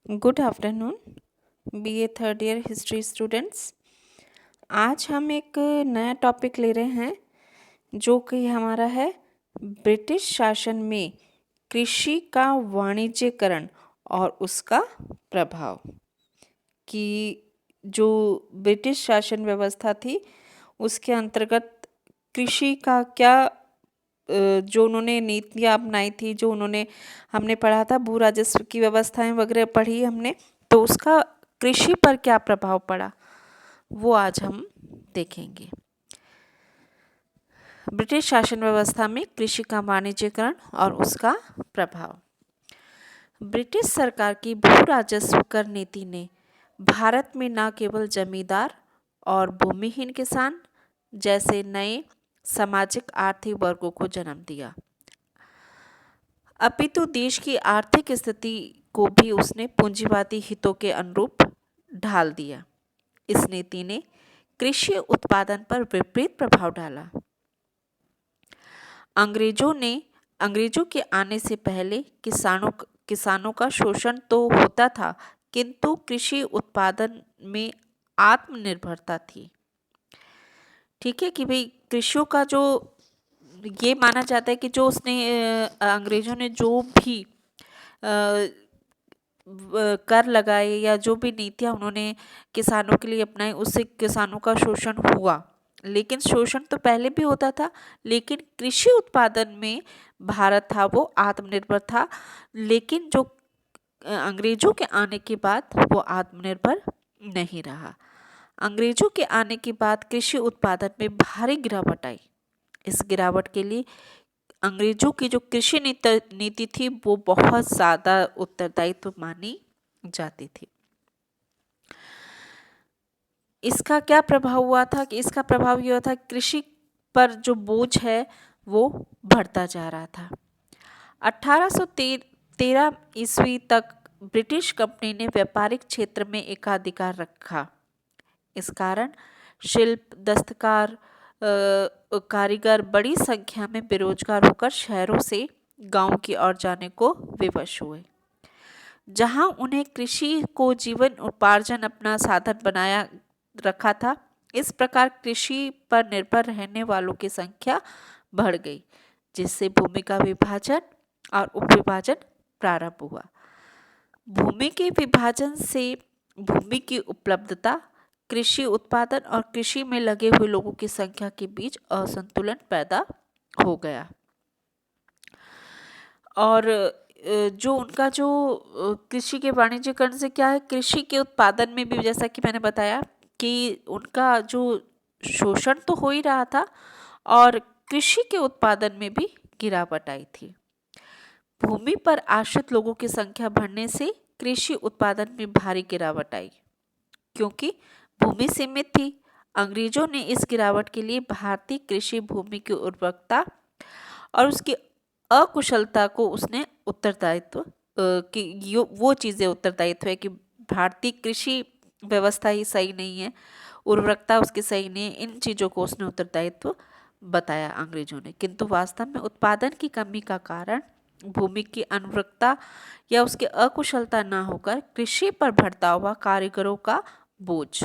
Good afternoon BA third year history students. आज हम एक नया टॉपिक ले रहे हैं जो कि हमारा है ब्रिटिश शासन में कृषि का वाणिज्यकरण और उसका प्रभाव। कि जो ब्रिटिश शासन व्यवस्था थी उसके अंतर्गत कृषि का क्या जो उन्होंने नीतियाँ अपनाई थी, जो उन्होंने हमने पढ़ा था भू राजस्व की व्यवस्थाएं वगैरह पढ़ी हमने, तो उसका कृषि पर क्या प्रभाव पड़ा वो आज हम देखेंगे। ब्रिटिश शासन व्यवस्था में कृषि का वाणिज्यकरण और उसका प्रभाव। ब्रिटिश सरकार की भू राजस्व कर नीति ने भारत में न केवल जमींदार और भूमिहीन किसान जैसे नए सामाजिक आर्थिक वर्गों को जन्म दिया, अपितु देश की आर्थिक स्थिति को भी उसने पूंजीवादी हितों के अनुरूप ढाल दिया। इस नीति ने कृषि उत्पादन पर विपरीत प्रभाव डाला। अंग्रेजों के आने से पहले किसानों का शोषण तो होता था, किंतु कृषि उत्पादन में आत्मनिर्भरता थी। ठीक है कि भाई कृषियों का जो ये माना जाता है कि जो उसने अंग्रेजों ने जो भी कर लगाए या जो भी नीतियाँ उन्होंने किसानों के लिए अपनाई उससे किसानों का शोषण हुआ। लेकिन शोषण तो पहले भी होता था, लेकिन कृषि उत्पादन में भारत था वो आत्मनिर्भर था। लेकिन जो अंग्रेजों के आने के बाद वो आत्मनिर्भर नहीं रहा। अंग्रेजों के आने के बाद कृषि उत्पादन में भारी गिरावट आई। इस गिरावट के लिए अंग्रेजों की जो कृषि नीति थी वो बहुत ज़्यादा उत्तरदायित्व मानी जाती थी। इसका क्या प्रभाव हुआ था कि इसका प्रभाव ये हुआ था कृषि पर जो बोझ है वो बढ़ता जा रहा था। 1813 ईस्वी तक ब्रिटिश कंपनी ने व्यापारिक क्षेत्र में एकाधिकार रखा। इस कारण शिल्प, दस्तकार, कारीगर बड़ी संख्या में बेरोजगार होकर शहरों से गांव की ओर जाने को विवश हुए, जहां उन्हें कृषि को जीवन उपार्जन अपना साधन बनाया रखा था। इस प्रकार कृषि पर निर्भर रहने वालों की संख्या बढ़ गई, जिससे भूमि का विभाजन और उपविभाजन प्रारंभ हुआ। भूमि के विभाजन से भूमि की उपलब्धता, कृषि उत्पादन और कृषि में लगे हुए लोगों की संख्या के बीच असंतुलन पैदा हो गया। और जो उनका जो कृषि के वाणिज्यकरण से क्या है, कृषि के उत्पादन में भी जैसा कि मैंने बताया कि उनका जो शोषण तो हो ही रहा था और कृषि के उत्पादन में भी गिरावट आई थी। भूमि पर आश्रित लोगों की संख्या बढ़ने से कृषि उत्पादन में भारी गिरावट आई, क्योंकि भूमि सीमित थी। अंग्रेजों ने इस गिरावट के लिए भारतीय कृषि भूमि की उर्वरकता और उसकी अकुशलता को उसने उत्तरदायित्व कि वो चीज़ें उत्तरदायित्व है कि भारतीय कृषि व्यवस्था ही सही नहीं है, उर्वरकता उसकी सही नहीं है, इन चीज़ों को उसने उत्तरदायित्व बताया अंग्रेजों ने। किंतु वास्तव में उत्पादन की कमी का कारण भूमि की अनवरकता या उसकी अकुशलता न होकर कृषि पर बढ़ता हुआ कारीगरों का बोझ,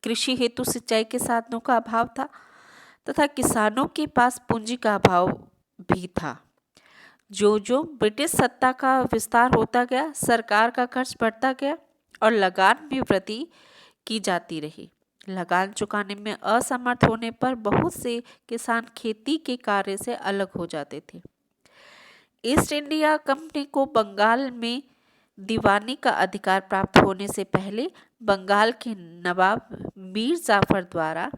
कृषि हेतु सिंचाई के साधनों का अभाव था तथा किसानों के पास पूंजी का अभाव भी था। जो जो ब्रिटिश सत्ता का विस्तार होता गया, सरकार का खर्च बढ़ता गया और लगान भी वृद्धि की जाती रही। लगान चुकाने में असमर्थ होने पर बहुत से किसान खेती के कार्य से अलग हो जाते थे। ईस्ट इंडिया कंपनी को बंगाल में दीवानी का अधिकार प्राप्त होने से पहले बंगाल के नवाब मीर जाफर द्वारा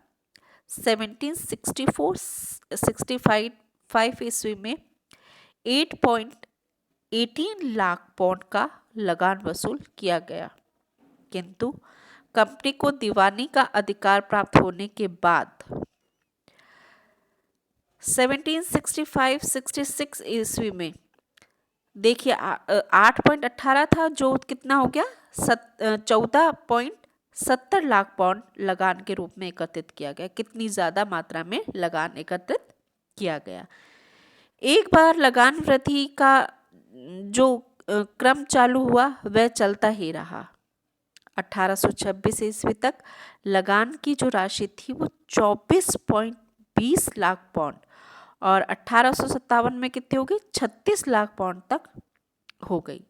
1764-65 ईस्वी में 8.18 लाख पाउंड का लगान वसूल किया गया। किंतु कंपनी को दीवानी का अधिकार प्राप्त होने के बाद 1765-66 ईस्वी में देखिए 8.18 था जो कितना हो गया 14.70 लाख पाउंड लगान के रूप में एकत्रित किया गया। कितनी ज्यादा मात्रा में लगान एकत्रित किया गया। एक बार लगान वृद्धि का जो क्रम चालू हुआ वह चलता ही रहा। 1826 ईस्वी तक लगान की जो राशि थी वो 24.20 लाख पाउंड और 1857 में कितनी हो गई, 36 लाख पाउंड तक हो गई।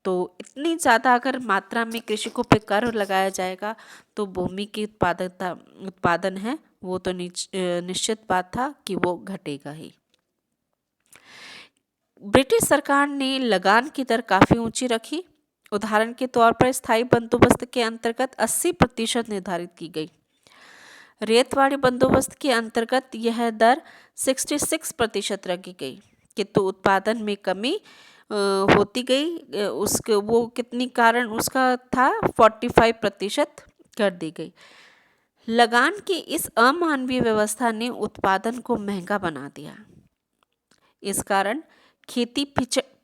तो इतनी ज़्यादा अगर मात्रा में कृषकों पे कर लगाया जाएगा तो भूमि की उत्पादन है वो तो निश्चित बात था कि वो घटेगा ही। ब्रिटिश सरकार ने लगान की दर काफ़ी ऊंची रखी। उदाहरण के तौर पर स्थायी बंदोबस्त के अंतर्गत 80% निर्धारित की गई। रेतवाड़ी बंदोबस्त के अंतर्गत यह दर 66% रखी गई, किंतु उत्पादन में कमी होती गई। उसके वो कितनी कारण उसका था 45% कर दी गई। लगान की इस अमानवीय व्यवस्था ने उत्पादन को महंगा बना दिया। इस कारण खेती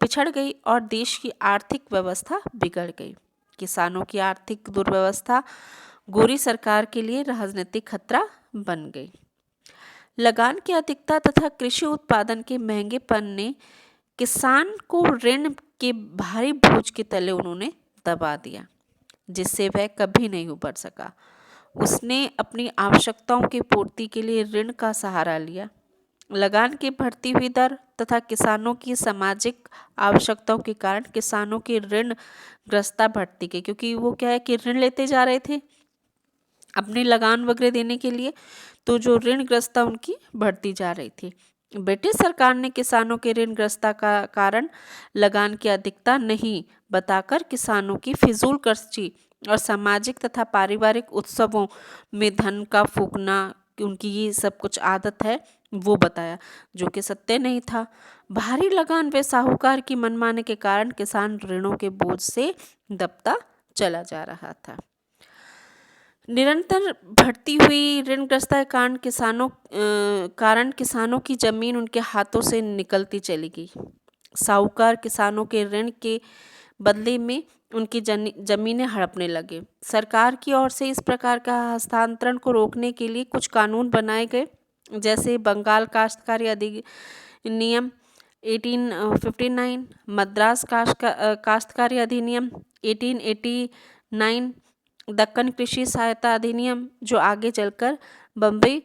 पिछड़ गई और देश की आर्थिक व्यवस्था बिगड़ गई। किसानों की आर्थिक दुर्व्यवस्था गोरी सरकार के लिए राजनीतिक खतरा बन गई। लगान की अधिकता तथा कृषि उत्पादन के महंगेपन ने किसान को ऋण के भारी बोझ के तले उन्होंने दबा दिया, जिससे वह कभी नहीं उबर सका। उसने अपनी आवश्यकताओं की पूर्ति के लिए ऋण का सहारा लिया। लगान की बढ़ती हुई दर तथा किसानों की सामाजिक आवश्यकताओं के कारण किसानों की ऋणग्रस्तता बढ़ती गई, क्योंकि वो क्या है कि ऋण लेते जा रहे थे अपनी लगान वगैरह देने के लिए, तो जो ऋणग्रस्तता उनकी बढ़ती जा रही थी। ब्रिटिश सरकार ने किसानों के ऋणग्रस्तता का कारण लगान की अधिकता नहीं बताकर किसानों की फिजूल खर्ची और सामाजिक तथा पारिवारिक उत्सवों में धन का फूकना, उनकी ये सब कुछ आदत है, वो बताया, जो कि सत्य नहीं था। भारी लगान व साहूकार की मनमाने के कारण किसान ऋणों के बोझ से दबता चला जा रहा था। निरंतर बढ़ती हुई ऋणग्रस्तता के कारण किसानों की जमीन उनके हाथों से निकलती चली गई। साहूकार किसानों के ऋण के बदले में उनकी जमीनें हड़पने लगे। सरकार की ओर से इस प्रकार का हस्तांतरण को रोकने के लिए कुछ कानून बनाए गए, जैसे बंगाल काश्तकारी अधिनियम 1859, मद्रास काश्तकारी अधिनियम 1889, दक्कन कृषि सहायता अधिनियम, जो आगे चलकर बम्बई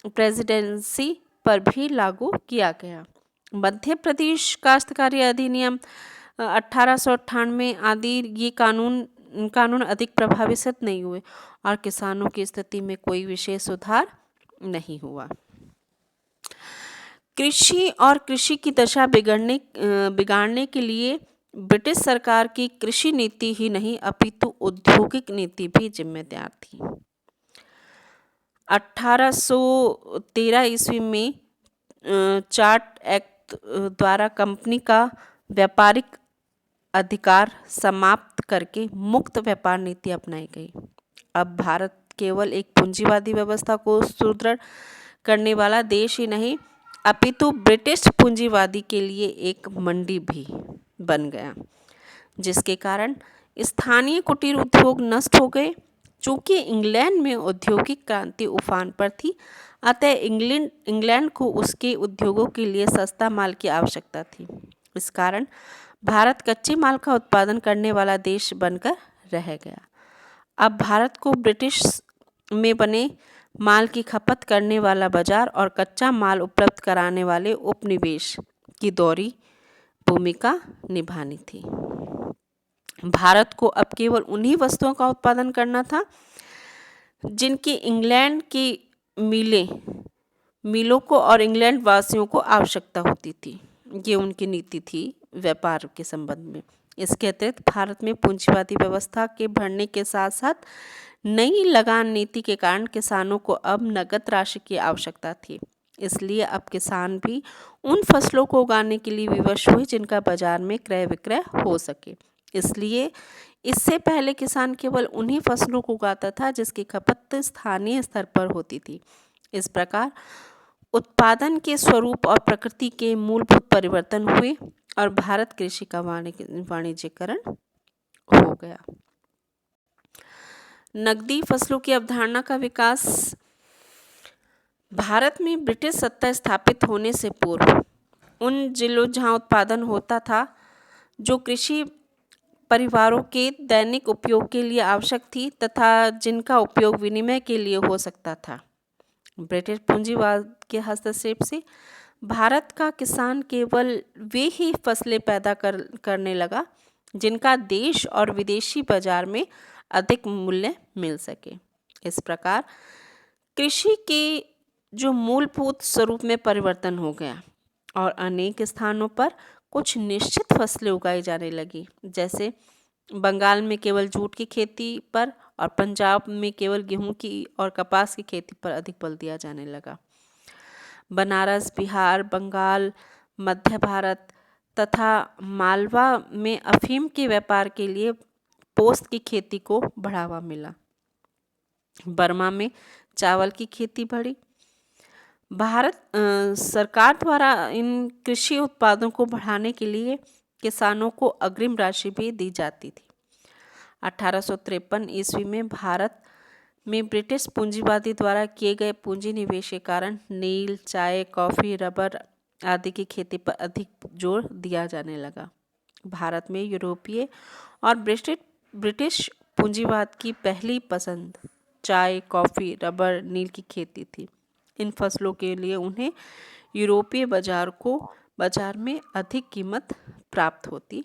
प्रेसिडेंसी पर भी लागू किया गया। मध्य प्रदेश काश्तकारी अधिनियम 1898 आदि ये कानून अधिक प्रभावी सिद्ध नहीं हुए और किसानों की स्थिति में कोई विशेष सुधार नहीं हुआ। कृषि और कृषि की दशा बिगाड़ने के लिए ब्रिटिश सरकार की कृषि नीति ही नहीं अपितु औद्योगिक नीति भी जिम्मेदार थी। 1813 ईस्वी में चार्ट एक्ट द्वारा कंपनी का व्यापारिक अधिकार समाप्त करके मुक्त व्यापार नीति अपनाई गई। अब भारत केवल एक पूंजीवादी व्यवस्था को सुदृढ़ करने वाला देश ही नहीं अपितु ब्रिटिश पूंजीवादी के लिए एक मंडी भी बन गया, जिसके कारण स्थानीय कुटीर उद्योग नष्ट हो गए। चूंकि इंग्लैंड में औद्योगिक क्रांति उफान पर थी, अतः इंग्लैंड को उसके उद्योगों के लिए सस्ता माल की आवश्यकता थी। इस कारण भारत कच्चे माल का उत्पादन करने वाला देश बनकर रह गया। अब भारत को ब्रिटिश में बने माल की खपत करने वाला बाजार और कच्चा माल उपलब्ध कराने वाले उपनिवेश की दोहरी भूमिका निभानी थी। भारत को अब केवल उन्हीं वस्तुओं का उत्पादन करना था जिनकी इंग्लैंड की मिलों को और इंग्लैंड वासियों को आवश्यकता होती थी। ये उनकी नीति थी व्यापार के संबंध में। इसके अतिरिक्त भारत में पूंजीवादी व्यवस्था के बढ़ने के साथ साथ नई लगान नीति के कारण किसानों को अब नगद राशि की आवश्यकता थी। इसलिए अब किसान भी उन फसलों को उगाने के लिए विवश हुए जिनका बाजार में क्रय विक्रय हो सके। इसलिए इससे पहले किसान केवल उन्हीं फसलों को उगाता था जिसकी खपत स्थानीय स्तर पर होती थी। इस प्रकार उत्पादन के स्वरूप और प्रकृति के मूलभूत परिवर्तन हुए और भारत कृषि का वाणिज्यीकरण हो गया। नकदी फसलों की अवधारणा का विकास। भारत में ब्रिटिश सत्ता स्थापित होने से पूर्व उन जिलों जहां उत्पादन होता था जो कृषि परिवारों के दैनिक उपयोग के लिए आवश्यक थी तथा जिनका उपयोग विनिमय के लिए हो सकता था। ब्रिटिश पूंजीवाद के हस्तक्षेप से भारत का किसान केवल वे ही फसलें पैदा करने लगा जिनका देश और विदेशी बाजार में अधिक मूल्य मिल सके। इस प्रकार कृषि के जो मूलभूत स्वरूप में परिवर्तन हो गया और अनेक स्थानों पर कुछ निश्चित फसलें उगाई जाने लगी, जैसे बंगाल में केवल जूट की खेती पर और पंजाब में केवल गेहूं की और कपास की खेती पर अधिक बल दिया जाने लगा। बनारस, बिहार, बंगाल, मध्य भारत तथा मालवा में अफीम के व्यापार के लिए पोस्त की खेती को बढ़ावा मिला। बर्मा में चावल की खेती बढ़ी। भारत सरकार द्वारा इन कृषि उत्पादों को बढ़ाने के लिए किसानों को अग्रिम राशि भी दी जाती थी। 1853 ईस्वी में भारत में ब्रिटिश पूंजीवादी द्वारा किए गए पूंजी निवेश के कारण नील, चाय, कॉफी, रबर आदि की खेती पर अधिक जोर दिया जाने लगा। भारत में यूरोपीय और ब्रिटिश पूंजीवाद की पहली पसंद चाय, कॉफी, रबर, नील की खेती थी। इन फसलों के लिए उन्हें यूरोपीय बाजार में अधिक कीमत प्राप्त होती